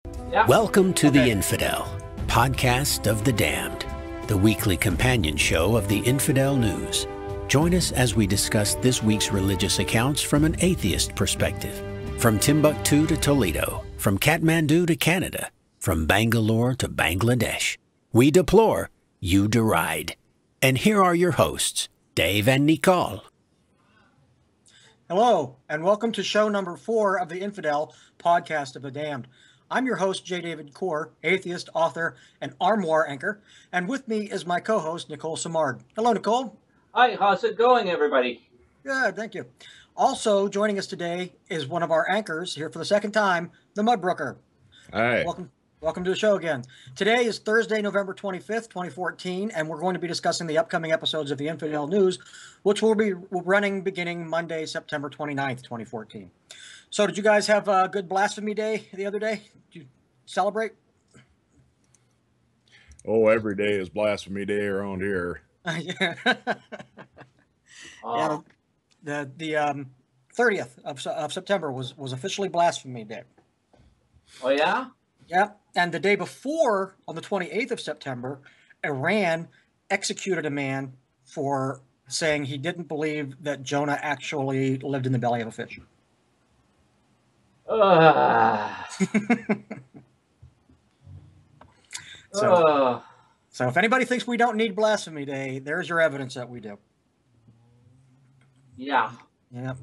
Yeah. Welcome to The Infidel, podcast of the damned, the weekly companion show of the Infidel News. Join us as we discuss this week's religious accounts from an atheist perspective. From Timbuktu to Toledo, from Kathmandu to Canada, from Bangalore to Bangladesh. We deplore, you deride. And here are your hosts, Dave and Nicole. Hello, and welcome to show number 4 of the Infidel, podcast of the damned. I'm your host, J. David Core, atheist, author, and armoire anchor, and with me is my co-host, Nicole Samard. Hello, Nicole. Hi, how's it going, everybody? Good, thank you. Also joining us today is one of our anchors here for the second time, the Mudbrooker. Hi. Welcome to the show again. Today is Thursday, November 25th, 2014, and we're going to be discussing the upcoming episodes of the Infidel News, which will be running beginning Monday, September 29th, 2014. So did you guys have a good Blasphemy Day the other day? Did you celebrate? Oh, every day is Blasphemy Day around here. Yeah. Yeah, the 30th of September was officially Blasphemy Day. Oh, yeah? Yeah, and the day before, on the 28th of September, Iran executed a man for saying he didn't believe that Jonah actually lived in the belly of a fish. So if anybody thinks we don't need Blasphemy Day, there's your evidence that we do. Yeah. Yeah.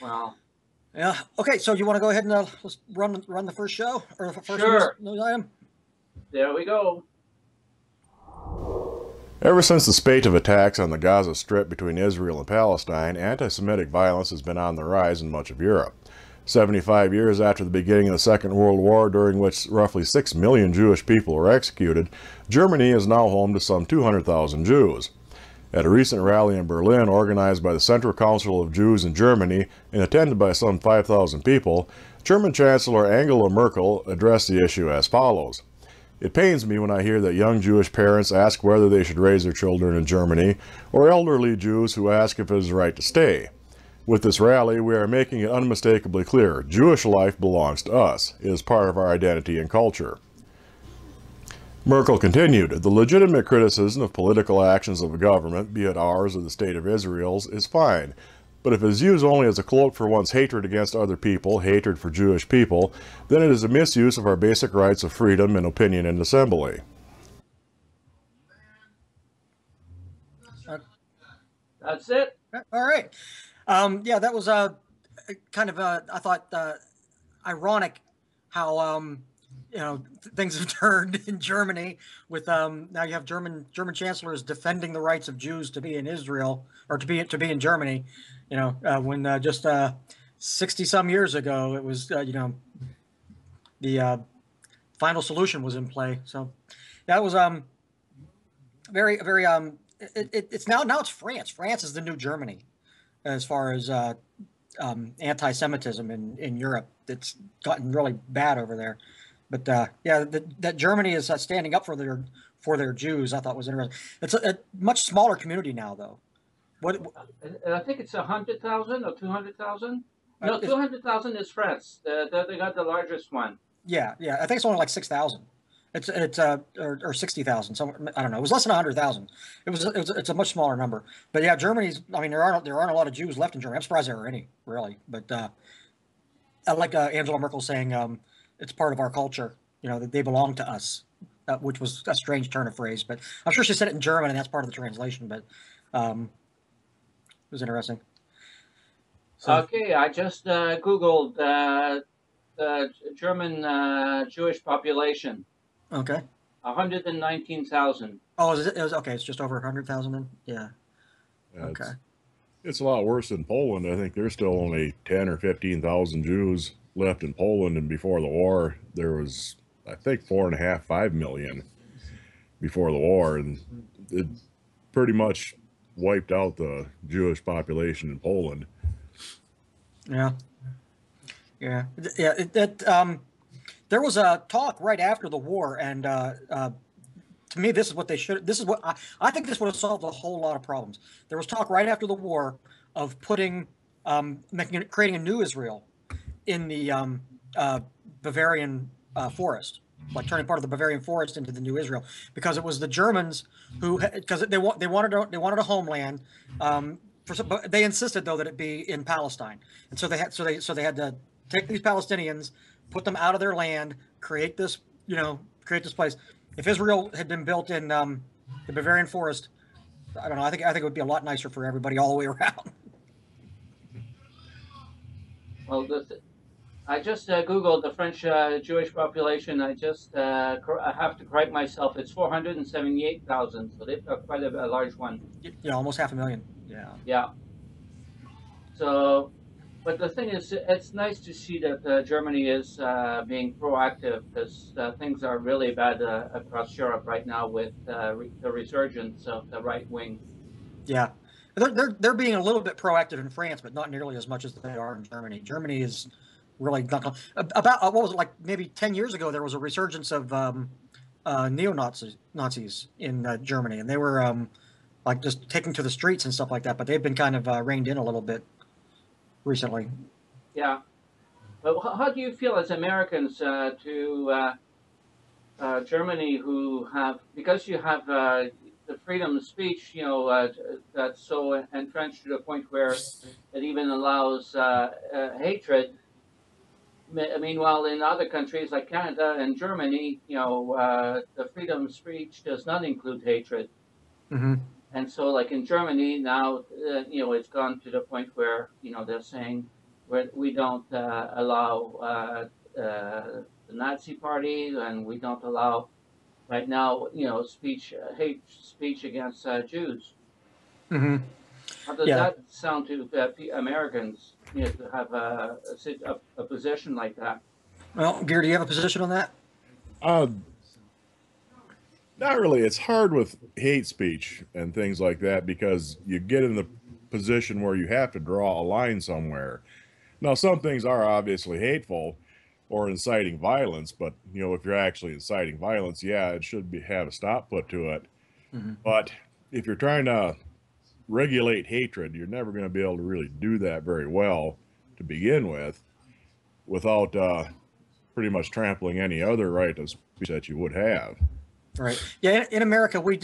Well. Yeah. Okay. So you want to go ahead and let's run the first show or the first news item? There we go. Ever since the spate of attacks on the Gaza Strip between Israel and Palestine, anti-Semitic violence has been on the rise in much of Europe. 75 years after the beginning of the Second World War, during which roughly 6 million Jewish people were executed, Germany is now home to some 200,000 Jews. At a recent rally in Berlin organized by the Central Council of Jews in Germany and attended by some 5,000 people, German Chancellor Angela Merkel addressed the issue as follows. It pains me when I hear that young Jewish parents ask whether they should raise their children in Germany, or elderly Jews who ask if it is right to stay. With this rally, we are making it unmistakably clear, Jewish life belongs to us. It is part of our identity and culture. Merkel continued, the legitimate criticism of political actions of a government, be it ours or the State of Israel's, is fine. But if it is used only as a cloak for one's hatred against other people, hatred for Jewish people, then it is a misuse of our basic rights of freedom and opinion and assembly. That's it. All right. Yeah, that was kind of I thought ironic how things have turned in Germany with now you have German chancellors defending the rights of Jews to be in Israel or to be in Germany. When just 60 some years ago it was the final solution was in play. So that was very it's now it's France. France is the new Germany as far as anti-Semitism in Europe. It's gotten really bad over there. But that Germany is standing up for their Jews, I thought was interesting. It's a much smaller community now, though. I think it's 100,000 or 200,000. No, 200,000 is France. They got the largest one. Yeah. I think it's only like 6,000. It's or 60,000. I don't know. It was less than 100,000. It's a much smaller number. But yeah, Germany's. I mean, there aren't a lot of Jews left in Germany. I'm surprised there are any, really. But I like Angela Merkel saying it's part of our culture. That they belong to us, which was a strange turn of phrase. But I'm sure she said it in German, and that's part of the translation. But it was interesting. So, okay, I just Googled German Jewish population. Okay. 119,000. Oh, it was okay. It's just over 100,000 then. Yeah. Okay. It's a lot worse than Poland. I think there's still only 10 or 15,000 Jews left in Poland, and before the war, there was, I think, 4.5, 5 million before the war, and it pretty much wiped out the Jewish population in Poland. Yeah. There was a talk right after the war, and to me, this is what they should. This is what I think. This would have solved a whole lot of problems. There was talk right after the war of creating a new Israel in the Bavarian forest, like turning part of the Bavarian forest into the new Israel, because it was the Germans who, because they wanted a homeland. But they insisted though that it be in Palestine, and so they had to take these Palestinians, put them out of their land, create this place. If Israel had been built in the Bavarian forest, I don't know. I think it would be a lot nicer for everybody all the way around. Well, I just Googled the French Jewish population. I have to correct myself. It's 478,000, so they've got quite a large one. Almost 500,000. Yeah. Yeah. So, but the thing is, it's nice to see that Germany is being proactive, because things are really bad across Europe right now with the resurgence of the right wing. Yeah. They're being a little bit proactive in France, but not nearly as much as they are in Germany. Germany is really not about what was it, like maybe 10 years ago there was a resurgence of Nazis in Germany, and they were like just taking to the streets and stuff like that. But they've been kind of reined in a little bit recently. Yeah. But how do you feel as Americans to Germany, who have, because you have the freedom of speech, that's so entrenched to the point where it even allows hatred. Meanwhile, in other countries like Canada and Germany, the freedom of speech does not include hatred. Mm-hmm. And so, like in Germany now, it's gone to the point where they're saying we don't allow the Nazi Party, and we don't allow right now, hate speech against Jews. Mm-hmm. How does Yeah. that sound to Americans? To have a position like that. Well, Gary, do you have a position on that? Not really. It's hard with hate speech and things like that, because you get in the position where you have to draw a line somewhere. Now, some things are obviously hateful or inciting violence, but if you're actually inciting violence, yeah, it should have a stop put to it. Mm-hmm. But if you're trying to regulate hatred, you're never going to be able to really do that very well to begin with, without pretty much trampling any other right of speech that you would have. Right. Yeah. In America, we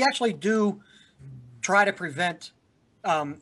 actually do try to prevent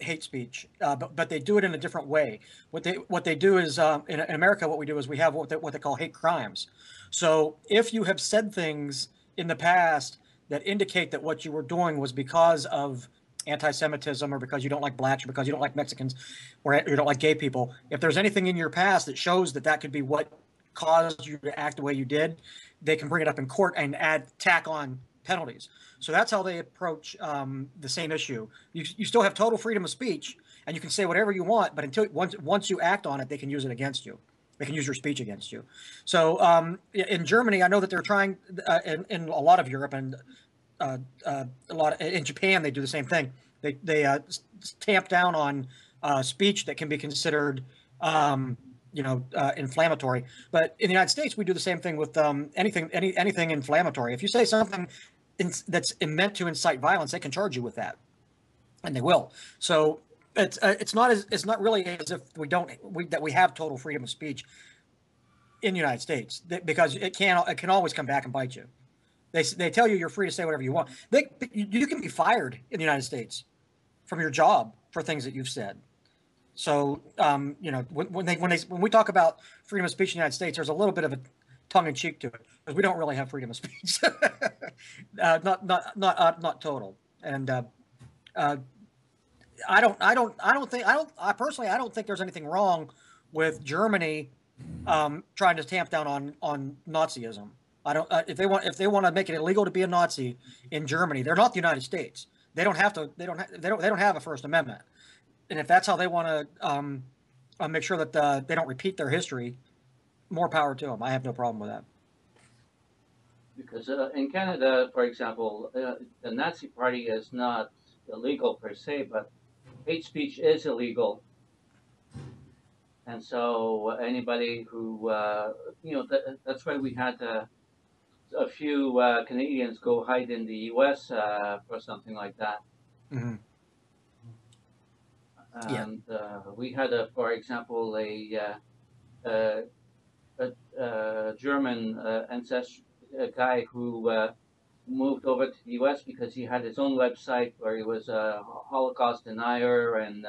hate speech, but they do it in a different way. What they do is in America, what we do is we have what they call hate crimes. So if you have said things in the past that indicate that what you were doing was because of anti-Semitism, or because you don't like blacks, or because you don't like Mexicans, or you don't like gay people, if there's anything in your past that shows that that could be what caused you to act the way you did, they can bring it up in court and tack on penalties. So that's how they approach the same issue. You still have total freedom of speech, and you can say whatever you want, but once you act on it, they can use it against you. They can use your speech against you. So in Germany, I know that they're trying, in a lot of Europe, and in Japan, they do the same thing. They tamp down on speech that can be considered inflammatory. But in the United States, we do the same thing with anything inflammatory. If you say something that's meant to incite violence, they can charge you with that, and they will. So it's not really as if we have total freedom of speech in the United States, because it can always come back and bite you. They tell you you're free to say whatever you want. You can be fired in the United States from your job for things that you've said. So when we talk about freedom of speech in the United States, there's a little bit of a tongue in cheek to it, because we don't really have freedom of speech, not total. And I personally don't think there's anything wrong with Germany trying to tamp down on Nazism. If they want to make it illegal to be a Nazi in Germany, they're not the United States. They don't have to. They don't have a First Amendment. And if that's how they want to make sure that they don't repeat their history, more power to them. I have no problem with that. Because in Canada, for example, the Nazi Party is not illegal per se, but hate speech is illegal. And so anybody who, that's why we had a few Canadians go hide in the U.S. For something like that. Mm-hmm. And we had, for example, a German ancestry guy who moved over to the U.S. because he had his own website where he was a Holocaust denier and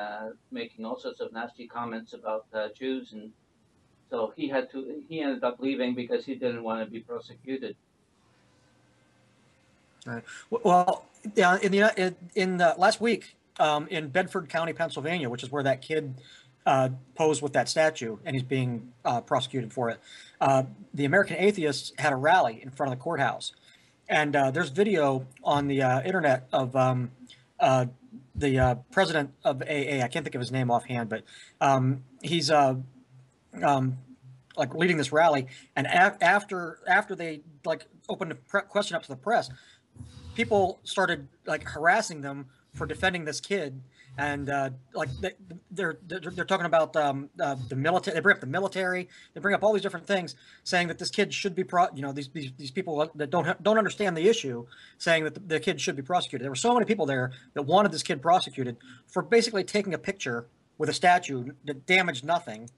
making all sorts of nasty comments about Jews, and so he ended up leaving because he didn't want to be prosecuted. Right. Well, yeah, in the last week, in Bedford County, Pennsylvania, which is where that kid posed with that statue, and he's being prosecuted for it. The American Atheists had a rally in front of the courthouse, and there's video on the internet of the president of AA. I can't think of his name offhand, but he's like leading this rally. And after they like opened the question up to the press, people started like harassing them for defending this kid, and like they're talking about the military. They bring up the military. They bring up all these different things, saying that this kid should be these people that don't understand the issue, saying that the kid should be prosecuted. There were so many people there that wanted this kid prosecuted for basically taking a picture with a statue that damaged nothing,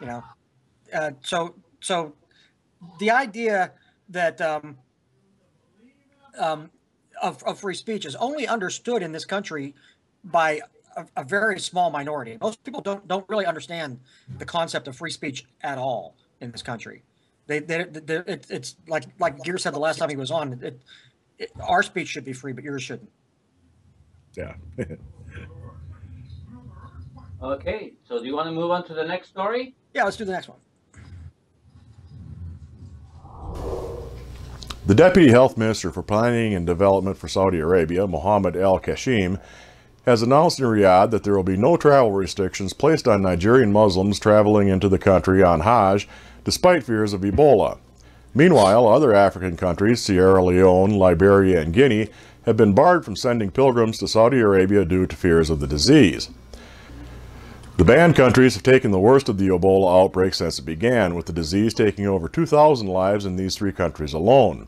you know. So the idea that of free speech is only understood in this country by a very small minority. Most people don't really understand the concept of free speech at all in this country. It's like Gear said the last time he was on. Our speech should be free, but yours shouldn't. Yeah. Okay, so do you want to move on to the next story? Yeah, let's do the next one. The Deputy Health Minister for Planning and Development for Saudi Arabia, Mohammed Al-Kashim, has announced in Riyadh that there will be no travel restrictions placed on Nigerian Muslims traveling into the country on Hajj, despite fears of Ebola. Meanwhile, other African countries, Sierra Leone, Liberia, and Guinea, have been barred from sending pilgrims to Saudi Arabia due to fears of the disease. The banned countries have taken the worst of the Ebola outbreak since it began, with the disease taking over 2,000 lives in these three countries alone.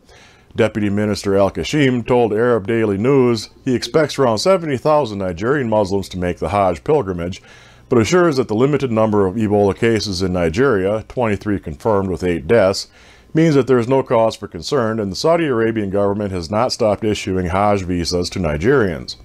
Deputy Minister Al-Kashim told Arab Daily News he expects around 70,000 Nigerian Muslims to make the Hajj pilgrimage, but assures that the limited number of Ebola cases in Nigeria, 23 confirmed with 8 deaths, means that there is no cause for concern, and the Saudi Arabian government has not stopped issuing Hajj visas to Nigerians.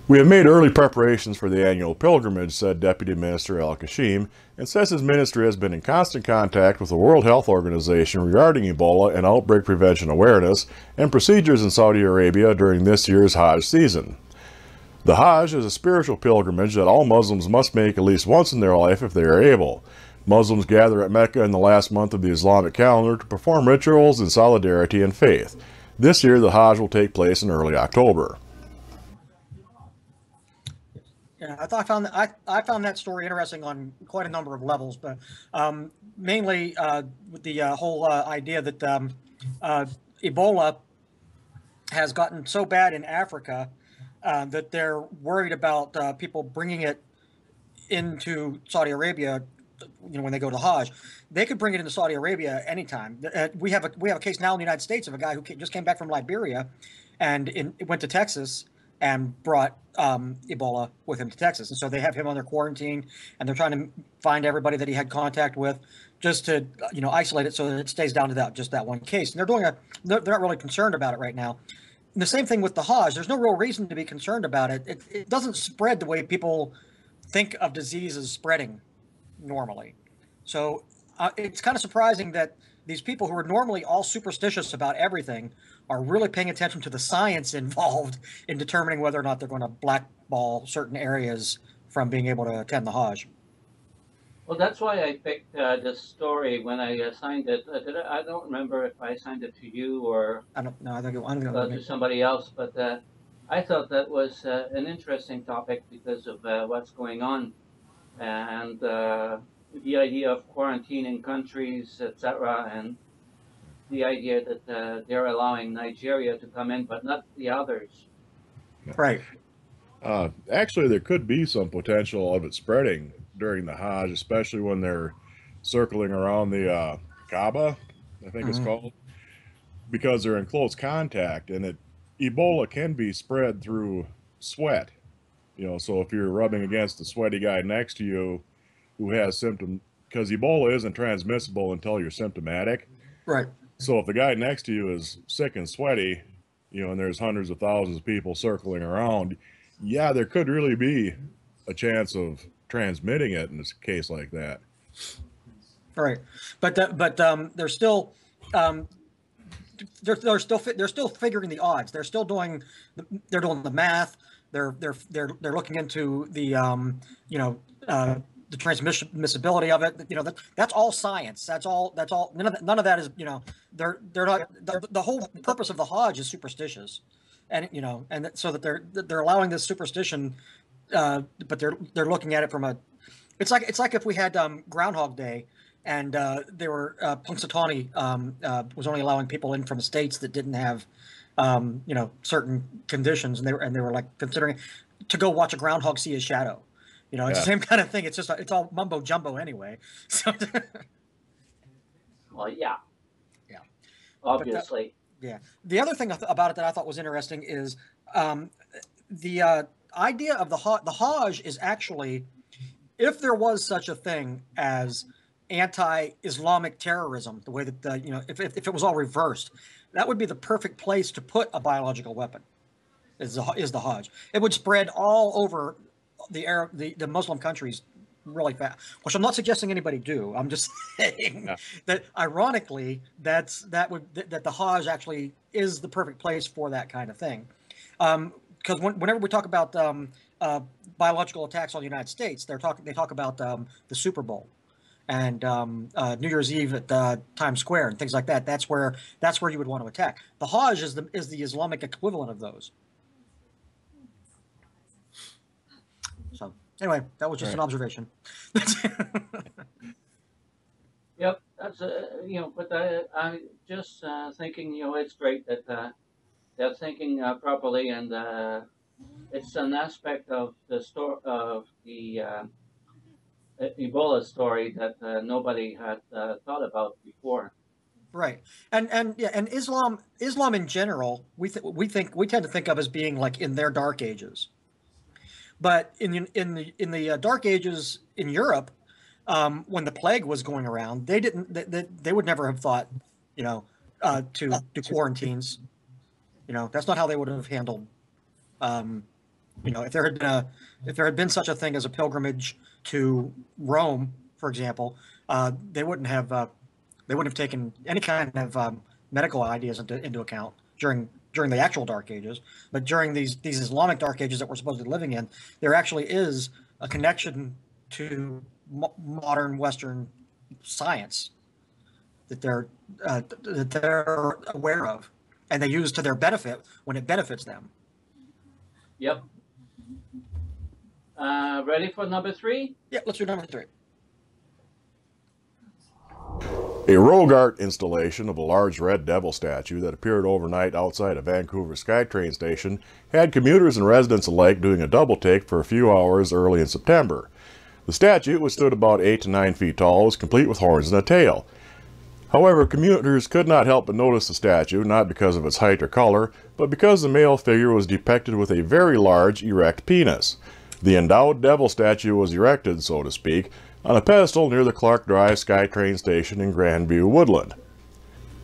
We have made early preparations for the annual pilgrimage, said Deputy Minister Al-Kashim, and says his ministry has been in constant contact with the World Health Organization regarding Ebola and outbreak prevention awareness and procedures in Saudi Arabia during this year's Hajj season. The Hajj is a spiritual pilgrimage that all Muslims must make at least once in their life if they are able. Muslims gather at Mecca in the last month of the Islamic calendar to perform rituals in solidarity and faith. This year, the Hajj will take place in early October. Yeah, I found that story interesting on quite a number of levels, but mainly with the whole idea that Ebola has gotten so bad in Africa that they're worried about people bringing it into Saudi Arabia. You know, when they go to Hajj, they could bring it into Saudi Arabia anytime. We have a case now in the United States of a guy who just came back from Liberia, and went to Texas and brought Ebola with him to Texas. And so they have him under quarantine, and they're trying to find everybody that he had contact with just to, isolate it so that it stays down to just that one case. And they're not really concerned about it right now. And the same thing with the Hajj. There's no real reason to be concerned about it. It doesn't spread the way people think of diseases spreading normally. So it's kind of surprising that these people who are normally all superstitious about everything are really paying attention to the science involved in determining whether or not they're going to blackball certain areas from being able to attend the Hajj. Well, that's why I picked this story when I assigned it. I don't remember if I assigned it to you or I don't know. I think I'm going to somebody else, but I thought that was an interesting topic because of what's going on, and the idea of quarantining countries, etc., and the idea that they're allowing Nigeria to come in, but not the others. Right. Actually, there could be some potential of it spreading during the Hajj, especially when they're circling around the Kaaba, I think it's called, because they're in close contact, and Ebola can be spread through sweat. So if you're rubbing against the sweaty guy next to you who has because Ebola isn't transmissible until you're symptomatic. Right. So if the guy next to you is sick and sweaty, and there's hundreds of thousands of people circling around, yeah, there could really be a chance of transmitting it in a case like that. Right. But they're still they're still figuring the odds. They're still doing the math. They're looking into the the transmissibility of it. That's all science. That's all. None of that is. They're not. The whole purpose of the Hajj is superstitious, and so that they're allowing this superstition, but they're looking at it from a. It's like if we had Groundhog Day, and they were Punxsutawney was only allowing people in from states that didn't have certain conditions, and they were like considering to go watch a groundhog see his shadow. It's the same kind of thing. It's just it's all mumbo jumbo anyway. So well, yeah, obviously. The other thing about it that I thought was interesting is the idea of the Hajj is actually, if there was such a thing as anti-Islamic terrorism, the way that if it was all reversed, that would be the perfect place to put a biological weapon. Is the Hajj? It would spread all over the Muslim countries really fast, which I'm not suggesting anybody do. I'm just saying that ironically, that the Hajj actually is the perfect place for that kind of thing. Because whenever we talk about biological attacks on the United States, they talk about the Super Bowl and New Year's Eve at Times Square and things like that. That's where you would want to attack. The Hajj is the Islamic equivalent of those. So anyway, that was just an observation. Yep, that's but I just thinking, it's great that they're thinking properly, and it's an aspect of the story of the Ebola story that nobody had thought about before. Right, and Islam in general, we tend to think of as being like in their dark ages. But in the Dark Ages in Europe, when the plague was going around, they would never have thought, to do quarantines. That's not how they would have handled. If there had been such a thing as a pilgrimage to Rome, for example, they wouldn't have taken any kind of medical ideas into account during the actual Dark Ages. But during these Islamic Dark Ages that we're supposedly living in, there actually is a connection to modern Western science that they're aware of, and they use to their benefit when it benefits them. Yep. Ready for number 3? Yeah, let's do number 3. A rogue art installation of a large red devil statue that appeared overnight outside a Vancouver SkyTrain station had commuters and residents alike doing a double take for a few hours early in September. The statue, which stood about 8 to 9 feet tall, was complete with horns and a tail. However, commuters could not help but notice the statue, not because of its height or color, but because the male figure was depicted with a very large, erect penis. The endowed devil statue was erected, so to speak, on a pedestal near the Clark Drive SkyTrain station in Grandview Woodland.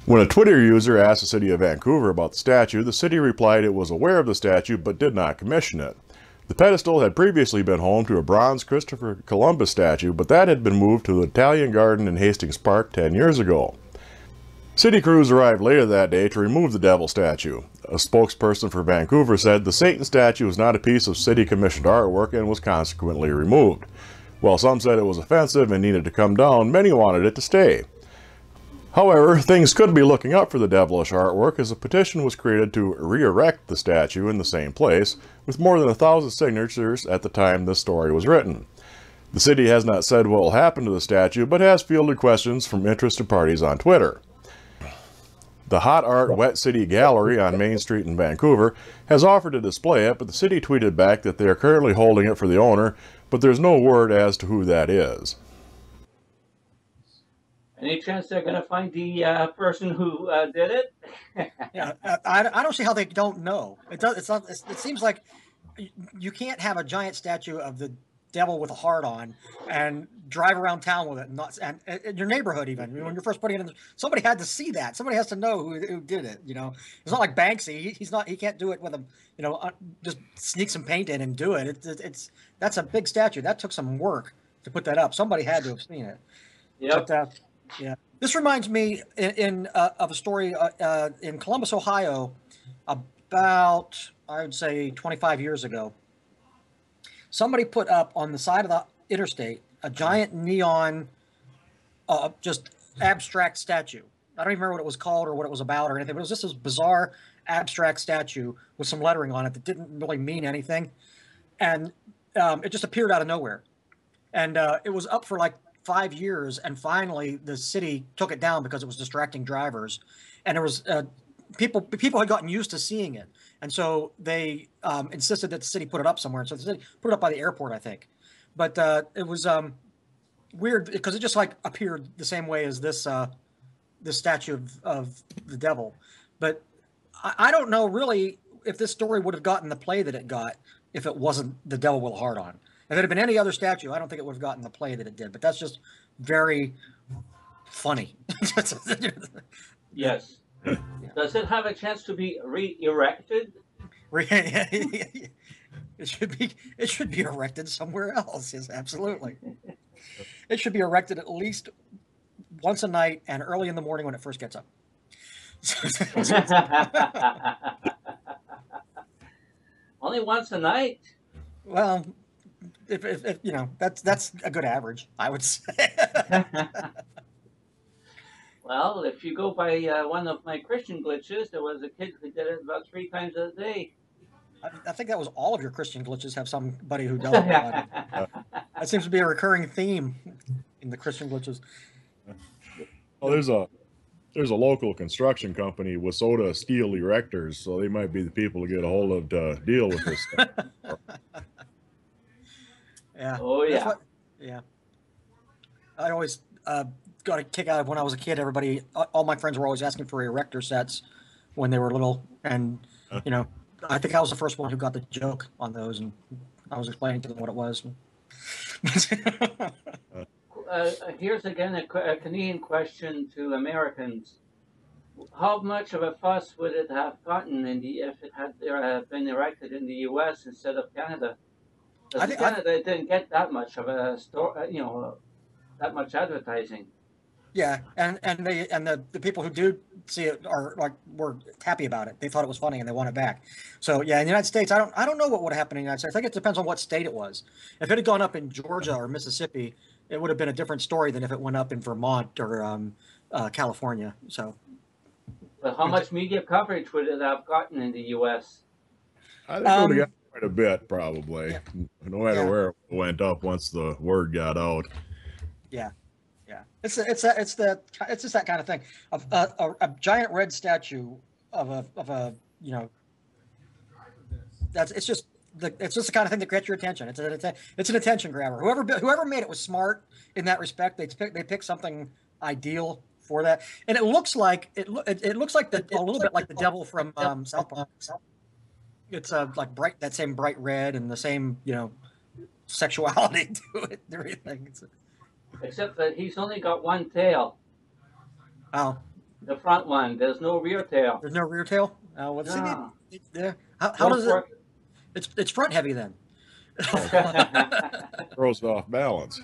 When a Twitter user asked the city of Vancouver about the statue, the city replied it was aware of the statue but did not commission it. The pedestal had previously been home to a bronze Christopher Columbus statue, but that had been moved to the Italian Garden in Hastings Park 10 years ago. City crews arrived later that day to remove the devil statue. A spokesperson for Vancouver said the Satan statue was not a piece of city-commissioned artwork and was consequently removed. While some said it was offensive and needed to come down, many wanted it to stay. However, things could be looking up for the devilish artwork as a petition was created to re-erect the statue in the same place, with more than 1,000 signatures at the time this story was written. The city has not said what will happen to the statue, but has fielded questions from interested parties on Twitter. The Hot Art Wet City Gallery on Main Street in Vancouver has offered to display it, but the city tweeted back that they are currently holding it for the owner, but there's no word as to who that is. Any chance they're going to find the person who did it? Yeah, I don't see how they don't know. It seems like you can't have a giant statue of the devil with a heart on and drive around town with it, and not and in your neighborhood even when you're first putting it in. Somebody had to see that. Somebody has to know who did it. It's not like Banksy. He can't do it with a just sneak some paint in and do it. That's a big statue. That took some work to put that up. Somebody had to have seen it. Yep. But, yeah. This reminds me of a story in Columbus, Ohio, about, I would say, 25 years ago. Somebody put up on the side of the interstate a giant neon, just abstract statue. I don't even remember what it was called or what it was about or anything, but it was just this bizarre abstract statue with some lettering on it that didn't really mean anything. And it just appeared out of nowhere. And it was up for like 5 years, and finally the city took it down because it was distracting drivers, and there was people had gotten used to seeing it, and so they insisted that the city put it up somewhere. And so the city put it up by the airport, I think. But it was weird because it just like appeared the same way as this statue of the devil. But I don't know really if this story would have gotten the play that it got if it wasn't the devil with a heart on. If it had been any other statue, I don't think it would have gotten the play that it did. But that's just very funny. Yes. Yeah. Does it have a chance to be re-erected? It should be erected somewhere else. Yes, absolutely. It should be erected at least once a night and early in the morning when it first gets up. Only once a night? Well, if that's a good average, I would say. Well, if you go by one of my Christian glitches, there was a kid who did it about 3 times a day. I think that was all of your Christian glitches have somebody who does it. That seems to be a recurring theme in the Christian glitches. Well, there's a local construction company, Wasota Steel Erectors, so they might be the people to get a hold of to deal with this stuff. Yeah. Oh, yeah. Yeah. I always got a kick out of when I was a kid. All my friends were always asking for erector sets when they were little. And, I think I was the first one who got the joke on those. And I was explaining to them what it was. Here's again a Canadian question to Americans. How much of a fuss would it have gotten if it had been erected in the U.S. instead of Canada? Because Canada didn't get that much of a that much advertising. Yeah, and the people who do see it were happy about it. They thought it was funny and they want it back. So yeah, in the United States, I don't know what would have happened in the United States. I think it depends on what state it was. If it had gone up in Georgia or Mississippi, it would have been a different story than if it went up in Vermont or California. So. But how much media coverage would it have gotten in the U.S.? I think it would have got quite a bit, probably. Yeah. No matter where it went up once the word got out. Yeah. Yeah, it's just that kind of thing. A giant red statue of a it's just the kind of thing that gets your attention. It's an attention grabber. Whoever made it was smart in that respect. They picked something ideal for that, and it looks like a little bit like the devil from South Park. It's like that same bright red and the same sexuality to it and everything. Except that he's only got one tail. Oh. The front one. There's no rear tail. There's no rear tail? What's no. There? How does it? It's front heavy then. Throws it off balance.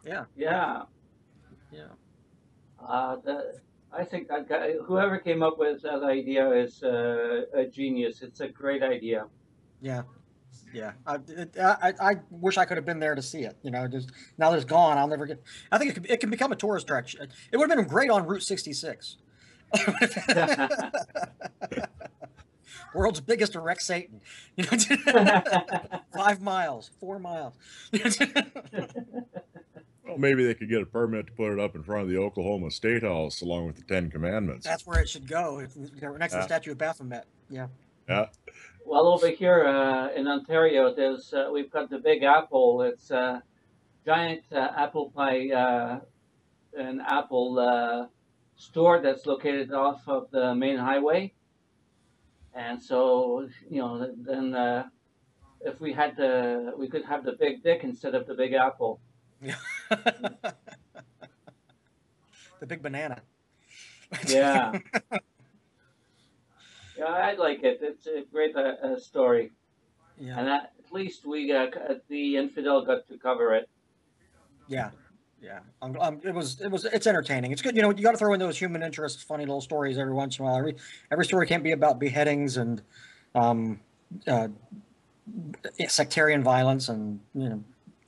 Yeah. Yeah. Yeah. I think that guy, whoever came up with that idea is a genius. It's a great idea. Yeah. Yeah, I wish I could have been there to see it. Just now that it's gone, I'll never get. I think it can become a tourist attraction. It would have been great on Route 66. World's biggest erect Satan. 5 miles, 4 miles. Well, maybe they could get a permit to put it up in front of the Oklahoma State House along with the 10 Commandments. That's where it should go. Next to the statue of Baphomet. Yeah. Yeah. Well, over here in Ontario, we've got the Big Apple. It's a giant apple pie and apple store that's located off of the main highway. And so, then if we had we could have the big dick instead of the big apple. Yeah. The big banana. Yeah, yeah, I like it. It's a great story, Yeah. and at least we the infidel got to cover it. Yeah. Yeah. It's entertaining. It's good. You know, you got to throw in those human interest, funny little stories every once in a while. Every story can't be about beheadings and um, uh, sectarian violence and, you know,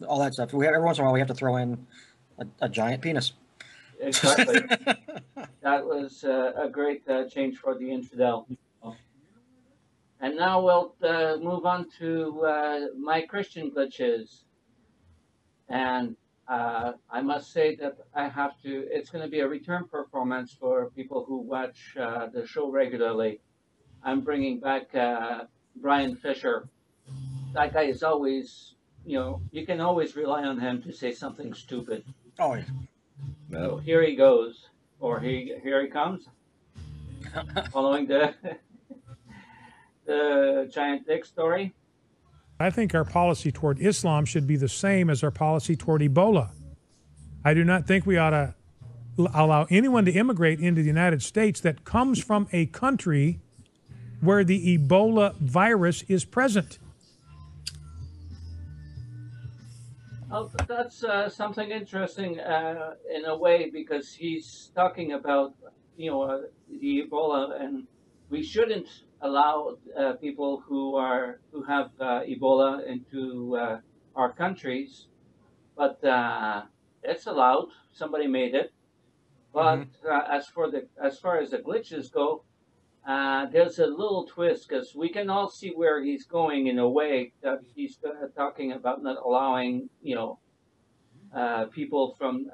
all that stuff. Every once in a while we have to throw in a giant penis. Exactly. That was a great change for the infidel. And now we'll move on to my Christian glitches. And I must say that I have to, it's going to be a return performance for people who watch the show regularly. I'm bringing back Brian Fisher. That guy is always, you know, you can always rely on him to say something stupid. Oh, yeah. So here he goes, or here he comes, following the giant dick story. I think our policy toward Islam should be the same as our policy toward Ebola. I do not think we ought to allow anyone to immigrate into the United States that comes from a country where the Ebola virus is present. Oh, that's something interesting in a way, because he's talking about, you know, the Ebola, and we shouldn't allow people who have Ebola into our countries, but it's allowed. Somebody made it. But as far as the glitches go, there's a little twist, because we can all see where he's going in a way, that he's talking about not allowing, you know, people from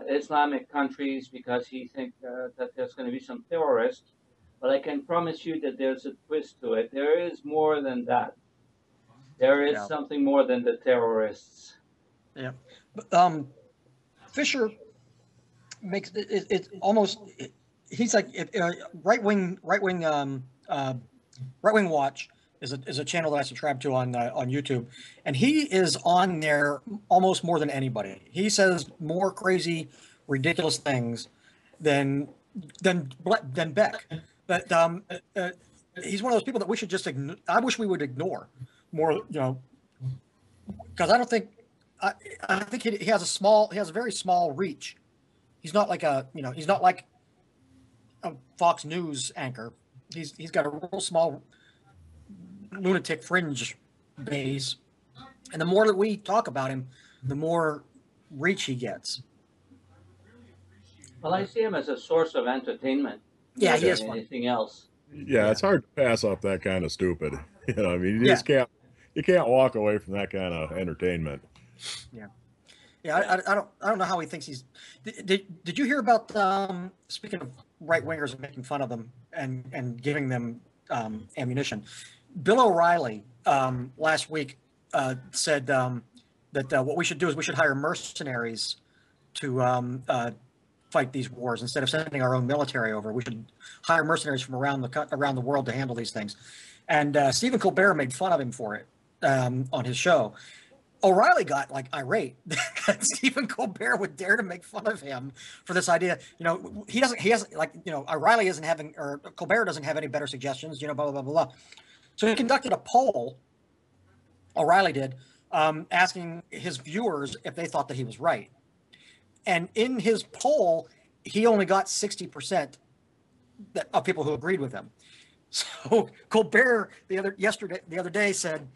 Islamic countries, because he thinks that there's going to be some terrorists. But I can promise you that there's a twist to it. There is more than that. There is something more than the terrorists. Yeah. Fisher makes it almost. He's like right wing watch is a channel that I subscribe to on YouTube, and he is on there almost more than anybody. He says more crazy, ridiculous things than Beck. But he's one of those people that we should just ignore. I wish we would ignore more, you know, because I don't think I think he has a very small reach. He's not like he's not like a Fox News anchor. He's got a real small lunatic fringe base, and the more that we talk about him, the more reach he gets. Well, I see him as a source of entertainment. Yeah, he is anything else. Yeah, it's hard to pass up that kind of stupid. You know, I mean, you can't walk away from that kind of entertainment. Yeah, yeah. I don't know how he thinks he's. Did you hear about speaking of right wingers and making fun of them and giving them ammunition? Bill O'Reilly last week said that what we should do is we should hire mercenaries to fight these wars instead of sending our own military over. We should hire mercenaries from around the world to handle these things. And Stephen Colbert made fun of him for it on his show. O'Reilly got like irate that Stephen Colbert would dare to make fun of him for this idea. You know, he hasn't like, you know, O'Reilly isn't having, or Colbert doesn't have any better suggestions, you know, blah, blah, blah, blah. So he conducted a poll, O'Reilly did, asking his viewers if they thought that he was right. And in his poll, he only got 60% of people who agreed with him. So Colbert the other day said,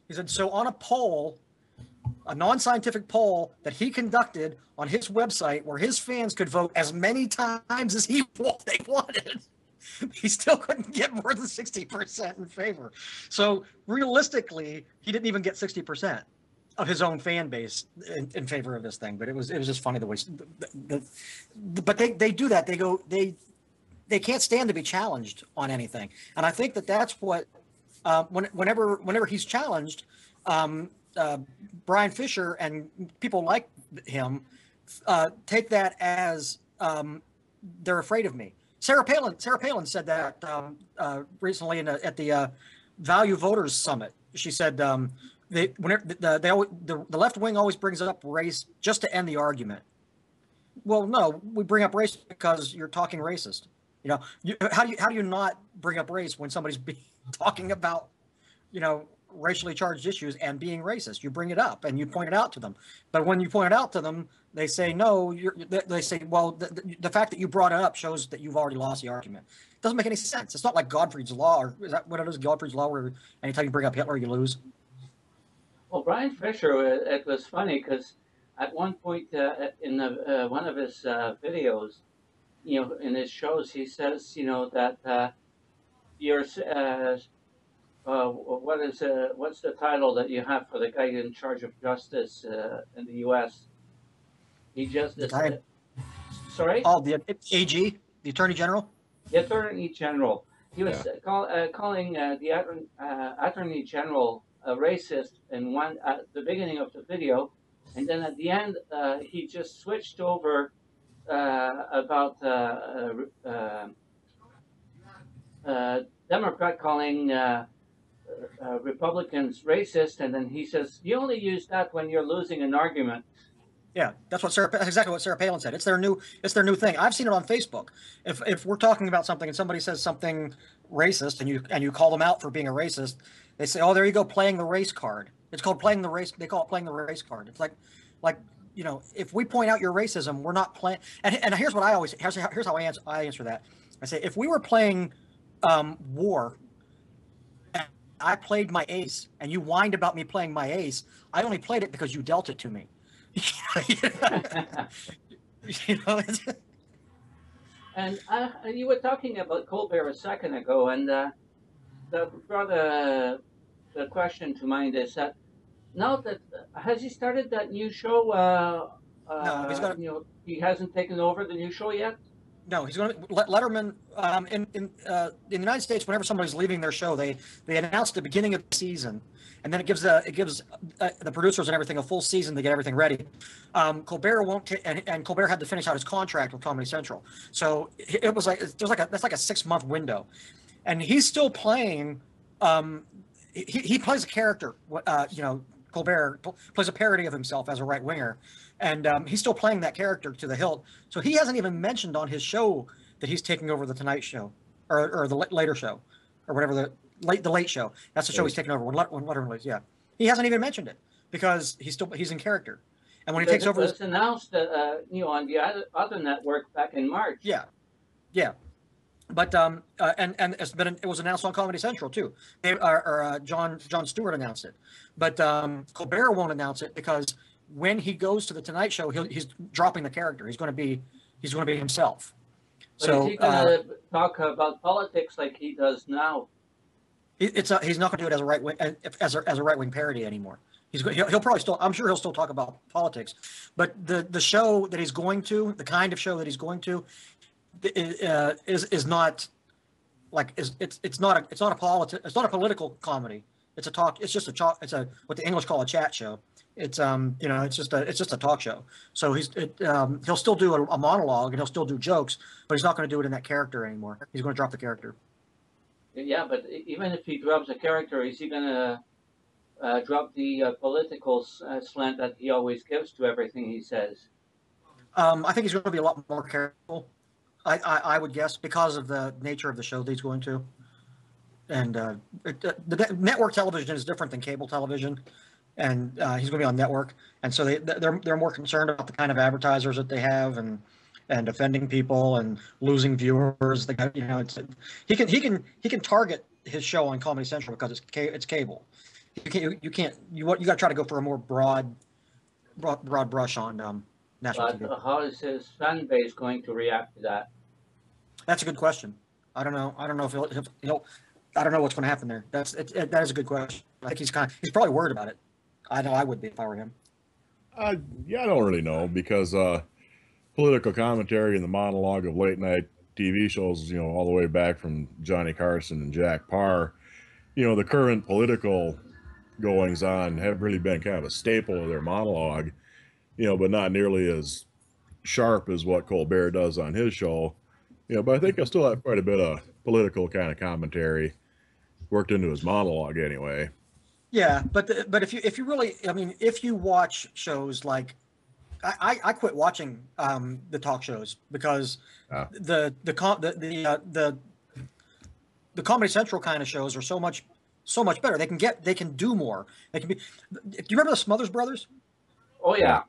he said, so on a poll, a non-scientific poll that he conducted on his website, where his fans could vote as many times as they wanted, he still couldn't get more than 60% in favor. So realistically, he didn't even get 60% of his own fan base in favor of this thing. But it was just funny the way. But they do that. They can't stand to be challenged on anything, and I think that's what. Whenever he's challenged, Brian Fisher and people like him take that as they're afraid of me. Sarah Palin said that recently at the Value Voters Summit she said the left wing always brings up race just to end the argument. Well, no, we bring up race because you're talking racist. You know, how do you not bring up race when somebody's talking about, you know, racially charged issues and being racist? You bring it up and you point it out to them. But when you point it out to them, they say no. They say, well, the fact that you brought it up shows that you've already lost the argument. It doesn't make any sense. It's not like Godfrey's law, or is that what it is? Godfrey's law, where anytime you bring up Hitler, you lose. Well, Brian Fisher, it was funny because at one point in one of his videos, you know, in his shows, he says, you know, that what's the title that you have for the guy in charge of justice in the U.S.? He just sorry. Oh, the AG, the Attorney General. The Attorney General. He was calling the Attorney General a racist in at the beginning of the video, and then at the end he just switched over about Democrat calling Republicans racist, and then he says you only use that when you're losing an argument. Yeah, that's exactly what Sarah Palin said. It's their new thing. I've seen it on Facebook. If we're talking about something and somebody says something racist and you call them out for being a racist, they say, "Oh, there you go, playing the race card." It's called playing the race. They call it playing the race card. It's like, you know, if we point out your racism, we're not playing. And here's what here's how I answer that. I say, if we were playing war, and I played my ace, and you whined about me playing my ace, I only played it because you dealt it to me. You know. And you were talking about Colbert a second ago, and that brought the question to mind is that now that has he started that new show? No, you know, he hasn't taken over the new show yet. No, he's going to Letterman in the United States. Whenever somebody's leaving their show, they announce the beginning of the season, and then it gives the producers and everything a full season to get everything ready. Colbert won't, and Colbert had to finish out his contract with Comedy Central, so it was like that's like a 6-month window, and he's still playing. He plays a character. You know, Colbert plays a parody of himself as a right winger. And he's still playing that character to the hilt. So he hasn't even mentioned on his show that he's taking over the Tonight Show or the later show or whatever the late show. That's the show he's taking over when Letterman leaves. Yeah, he hasn't even mentioned it because he's in character. And when he takes over, it was announced you know, on the other network back in March. Yeah. But and it was announced on Comedy Central too. Jon Stewart announced it, but Colbert won't announce it because when he goes to the Tonight Show, he's dropping the character. He's going to be himself. But is he going to talk about politics like he does now? He's not going to do it as a right wing right wing parody anymore. He'll probably still. I'm sure he'll still talk about politics, but the show that he's going to, the kind of show that he's going to, is not like it's not a political comedy. It's a talk. It's just a what the English call a chat show. It's you know, it's just a talk show. So he'll still do a monologue and he'll still do jokes, but he's not going to do it in that character anymore. He's going to drop the character. Yeah, but even if he drops a character, is he going to drop the political slant that he always gives to everything he says? I think he's going to be a lot more careful. I would guess because of the nature of the show that he's going to. And the network television is different than cable television. And he's going to be on network, and so they're more concerned about the kind of advertisers that they have, and offending people and losing viewers. You know, he can target his show on Comedy Central because it's cable. You got to try to go for a more broad brush on national TV. How is his fan base going to react to that? That's a good question. I don't know if he'll. I don't know what's going to happen there. That is a good question. I think he's probably worried about it. I know I would be if I were him. Yeah, I don't really know because political commentary and the monologue of late night TV shows, you know, all the way back from Johnny Carson and Jack Parr, you know, the current political goings on have really been kind of a staple of their monologue, you know, but not nearly as sharp as what Colbert does on his show. You know, but I think he'll still have quite a bit of political kind of commentary worked into his monologue anyway. Yeah, but if you really, I mean, if you watch shows like I quit watching the talk shows because Yeah. the Comedy Central kind of shows are so much better. They can do more. They can be. Do you remember the Smothers Brothers? Oh Yeah. yeah.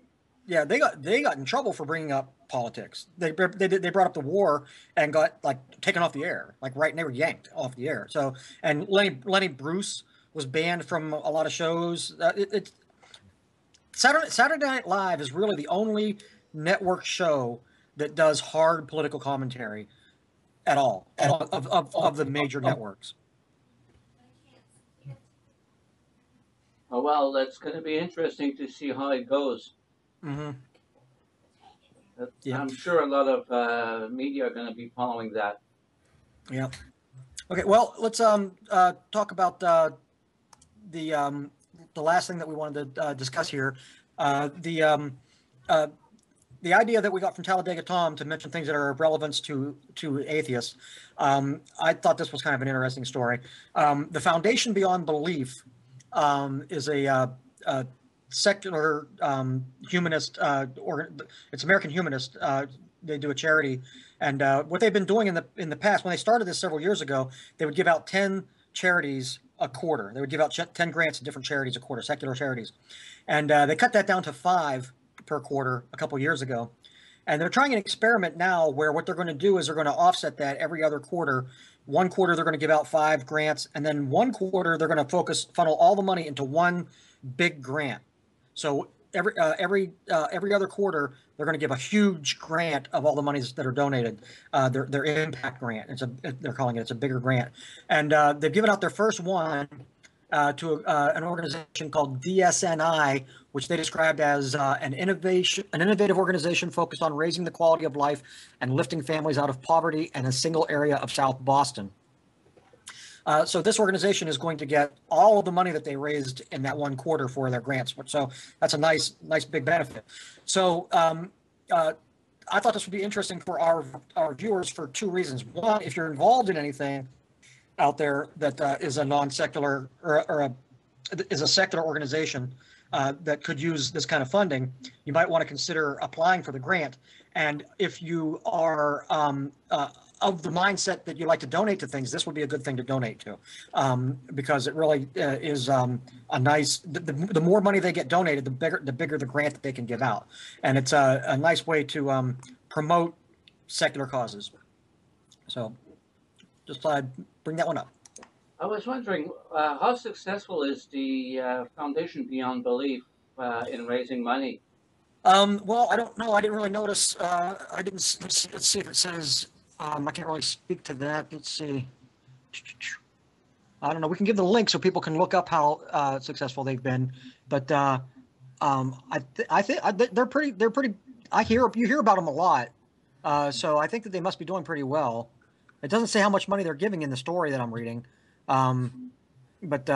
Yeah, they got in trouble for bringing up politics. They brought up the war and got like taken off the air, like right, and they were yanked off the air. So and Lenny Bruce was banned from a lot of shows. It's Saturday Night Live is really the only network show that does hard political commentary at all of the major networks. Oh, well, that's going to be interesting to see how it goes. Mm-hmm. Yeah. I'm sure a lot of media are going to be following that. Yeah. Okay. Well, let's talk about the last thing that we wanted to discuss here. The idea that we got from Talladega Tom to mention things that are of relevance to atheists. I thought this was kind of an interesting story. The Foundation Beyond Belief is a secular humanist it's American humanist. They do a charity, and what they've been doing in the past, when they started this several years ago, they would give out 10 charities a quarter. They would give out 10 grants to different charities a quarter, secular charities, and they cut that down to 5 per quarter a couple years ago. And they're trying an experiment now where what they're going to do is they're going to offset that every other quarter. One quarter they're going to give out 5 grants, and then one quarter they're going to funnel all the money into one big grant. So every other quarter they're going to give a huge grant of all the monies that are donated. Their impact grant. They're calling it. It's a bigger grant, and they've given out their first one to an organization called DSNI, which they described as an innovative organization focused on raising the quality of life and lifting families out of poverty in a single area of South Boston. So this organization is going to get all of the money that they raised in that one quarter for their grants. So that's a nice big benefit. So I thought this would be interesting for our viewers for 2 reasons. One, if you're involved in anything out there that is a non-secular or is a secular organization that could use this kind of funding, you might want to consider applying for the grant. And if you are of the mindset that you like to donate to things, this would be a good thing to donate to, because it really is a nice. The more money they get donated, the bigger the grant that they can give out, and it's a nice way to promote secular causes. So, just thought I'd bring that one up. I was wondering, how successful is the Foundation Beyond Belief in raising money? Well, I don't know. I didn't really notice. I didn't. Let's see if it says. I can't really speak to that. Let's see. I don't know. We can give the link so people can look up how successful they've been. But I think they're pretty. You hear about them a lot. So I think that they must be doing pretty well. It doesn't say how much money they're giving in the story that I'm reading. But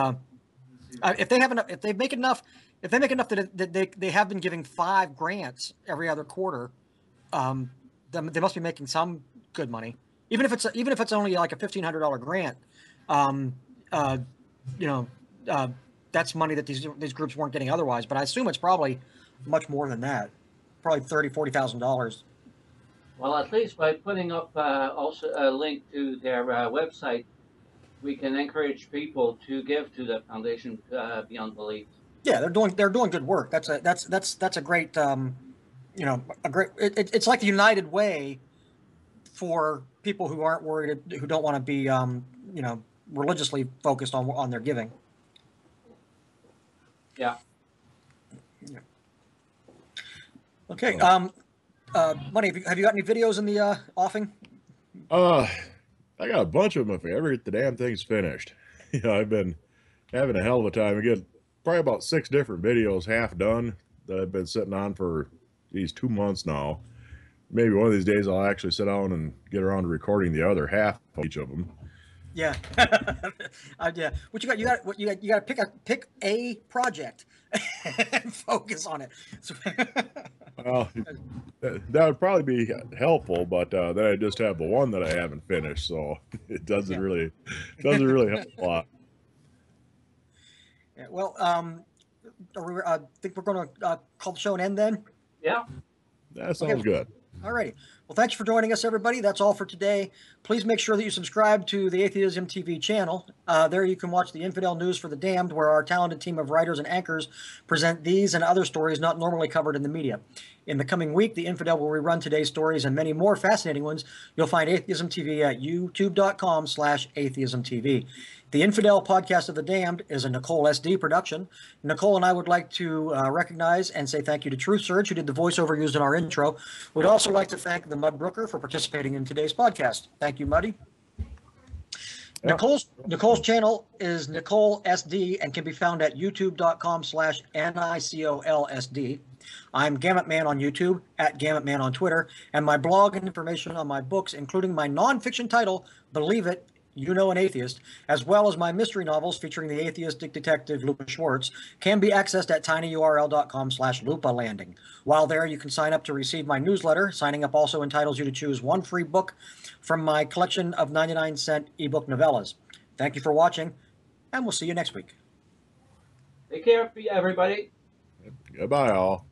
if they make enough that they have been giving 5 grants every other quarter, then they must be making some good money. Even if it's only like a $1,500 grant, that's money that these groups weren't getting otherwise. But I assume it's probably much more than that, probably $30,000-$40,000. Well, at least by putting up also a link to their website, we can encourage people to give to the Foundation Beyond Belief. Yeah, they're doing good work. That's a great it's like the United Way for people who aren't worried, who don't want to be religiously focused on their giving. Yeah. Okay. Money, have you got any videos in the offing? I got a bunch of them if ever the damn thing's finished. I've been having a hell of a time. I get probably about 6 different videos half done that I've been sitting on for these 2 months now. Maybe one of these days I'll actually sit down and get around to recording the other half of each of them. Yeah. Yeah. What you got? You got to pick a project and focus on it. Well, that would probably be helpful, but then I just have the one that I haven't finished, so it doesn't really help a lot. Yeah, well, I think we're going to call the show an end then. Yeah. That sounds good. All righty. Well, thanks for joining us, everybody. That's all for today. Please make sure that you subscribe to the Atheism TV channel. There you can watch the Infidel News for the Damned, where our talented team of writers and anchors present these and other stories not normally covered in the media. In the coming week, the Infidel will rerun today's stories and many more fascinating ones. You'll find Atheism TV at youtube.com/atheismtv. The Infidel Podcast of the Damned is a Nicole SD production. Nicole and I would like to recognize and say thank you to Truth Surge, who did the voiceover used in our intro. We'd also like to thank the Mud Brooker for participating in today's podcast. Thank you, Muddy. Yeah. Nicole's channel is Nicole SD and can be found at youtube.com/NICOLSD. I'm Gamut Man on YouTube, at Gamut Man on Twitter, and my blog and information on my books, including my nonfiction title, Believe It, You Know an Atheist, as well as my mystery novels featuring the atheistic detective Lupa Schwartz, can be accessed at tinyurl.com/lupalanding. While there, you can sign up to receive my newsletter. Signing up also entitles you to choose one free book from my collection of 99-cent ebook novellas. Thank you for watching, and we'll see you next week. Take care, everybody. Goodbye, all.